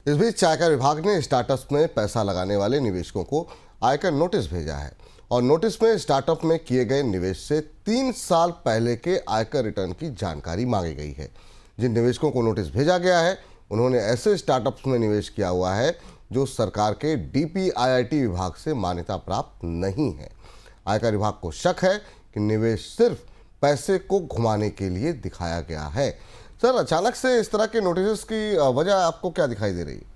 इस बीच आयकर विभाग ने स्टार्टअप्स में पैसा लगाने वाले निवेशकों को आयकर नोटिस भेजा है और नोटिस में स्टार्टअप में किए गए निवेश से 3 साल पहले के आयकर रिटर्न की जानकारी मांगी गई है। जिन निवेशकों को नोटिस भेजा गया है उन्होंने ऐसे स्टार्टअप्स में निवेश किया हुआ है जो सरकार के DPIIT विभाग से मान्यता प्राप्त नहीं है। आयकर विभाग को शक है कि निवेश सिर्फ पैसे को घुमाने के लिए दिखाया गया है। सर, अचानक से इस तरह के नोटिस की वजह आपको क्या दिखाई दे रही है?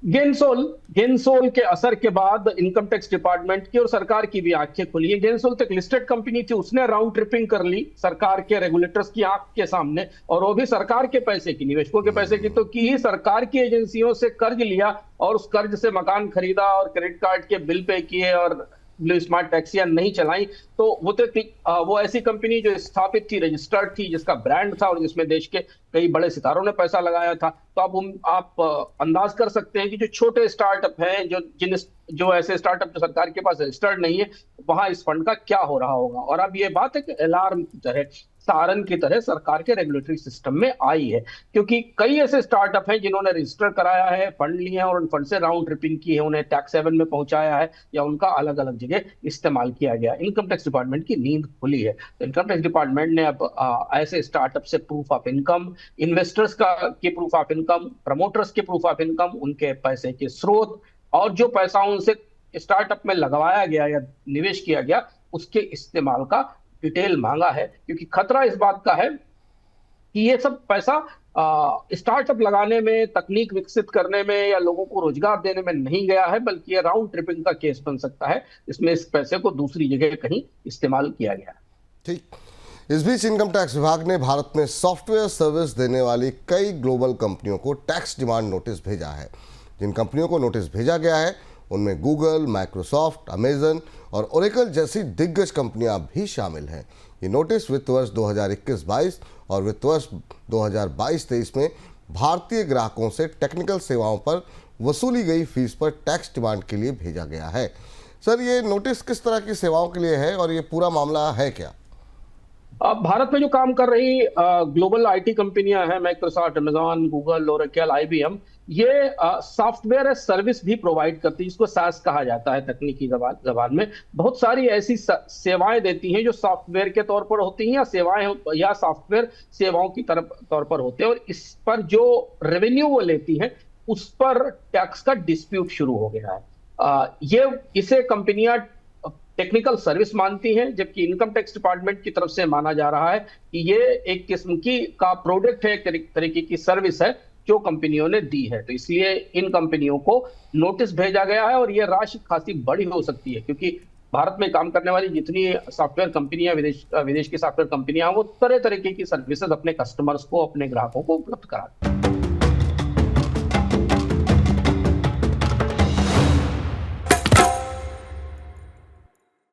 गेनसोल के असर के बाद इनकम टैक्स डिपार्टमेंट की और सरकार की भी आंखें खुली है। गेनसोल तो एक लिस्टेड कंपनी थी, उसने राउंड ट्रिपिंग कर ली सरकार के रेगुलेटर्स की आंख के सामने, और वो भी सरकार के पैसे की, निवेशकों के पैसे की तो की ही, सरकार की एजेंसियों से कर्ज लिया और उस कर्ज से मकान खरीदा और क्रेडिट कार्ड के बिल पे किए और स्मार्ट टैक्सियां नहीं चलाई। तो वो ऐसी कंपनी जो स्थापित थी, रजिस्टर्ड थी, जिसका ब्रांड था और जिसमें देश के कई बड़े सितारों ने पैसा लगाया था। तो अब आप अंदाज कर सकते हैं कि जो छोटे स्टार्टअप हैं, जो ऐसे स्टार्टअप जो सरकार के पास रजिस्टर्ड नहीं है, वहां इस फंड का क्या हो रहा होगा। और अब ये बात एक अलार्म की तरह, सारन की तरह सरकार के रेगुलेटरी सिस्टम में आई है, क्योंकि कई ऐसे स्टार्टअप हैं जिन्होंने रजिस्टर कराया है, फंड लिए हैं और उन फंड से राउंड ट्रिपिंग की है, उन्हें टैक्स हेवन में पहुंचाया है या उनका अलग अलग जगह इस्तेमाल किया गया। इनकम टैक्स डिपार्टमेंट की नींद खुली है। तो इनकम टैक्स डिपार्टमेंट ने अब ऐसे स्टार्टअप से प्रूफ ऑफ इनकम, इन्वेस्टर्स के प्रूफ ऑफ इनकम, प्रमोटर्स के प्रूफ ऑफ इनकम, उनके पैसे के स्रोत और जो पैसा उनसे स्टार्टअप में लगवाया गया या निवेश किया गया उसके इस्तेमाल का डिटेल मांगा है। क्योंकि खतरा इस बात का है कि ये सब पैसा स्टार्टअप लगाने में, तकनीक विकसित करने में या लोगों को रोजगार देने में नहीं गया है, बल्कि ये राउंड ट्रिपिंग का केस बन सकता है। इसमें इस पैसे को दूसरी जगह कहीं इस्तेमाल किया गया है। ठीक। इस बीच इनकम टैक्स विभाग ने भारत में सॉफ्टवेयर सर्विस देने वाली कई ग्लोबल कंपनियों को टैक्स डिमांड नोटिस भेजा है। जिन कंपनियों को नोटिस भेजा गया है उनमें गूगल, माइक्रोसॉफ्ट, अमेजन और ओरेकल जैसी दिग्गज कंपनियां भी शामिल हैं। ये नोटिस वित्त वर्ष 2021-22 और वित्त वर्ष 2022-23 में भारतीय ग्राहकों से टेक्निकल सेवाओं पर वसूली गई फीस पर टैक्स डिमांड के लिए भेजा गया है। सर, ये नोटिस किस तरह की सेवाओं के लिए है और ये पूरा मामला है क्या? भारत में जो काम कर रही ग्लोबल आईटी कंपनियां हैं, Microsoft, Amazon, Google, Oracle, IBM, ये सॉफ्टवेयर एज सर्विस भी प्रोवाइड करती है, जिसको SaaS कहा जाता है तकनीकी जबान में। बहुत सारी ऐसी सेवाएं देती हैं जो सॉफ्टवेयर के तौर पर होती हैं या सेवाएं या सॉफ्टवेयर सेवाओं की तौर पर होते हैं, और इस पर जो रेवेन्यू वो लेती हैं उस पर टैक्स का डिस्प्यूट शुरू हो गया है। इसे कंपनियां टेक्निकल सर्विस मानती हैं, जबकि इनकम टैक्स डिपार्टमेंट की तरफ से माना जा रहा है कि ये एक किस्म की का प्रोडक्ट है, एक तरीके की सर्विस है जो कंपनियों ने दी है। तो इसलिए इन कंपनियों को नोटिस भेजा गया है और ये राशि खासी बड़ी हो सकती है, क्योंकि भारत में काम करने वाली जितनी सॉफ्टवेयर कंपनियां, विदेश की सॉफ्टवेयर कंपनियां, वो तरह तरह की सर्विसेज अपने कस्टमर्स को, अपने ग्राहकों को उपलब्ध कराती हैं।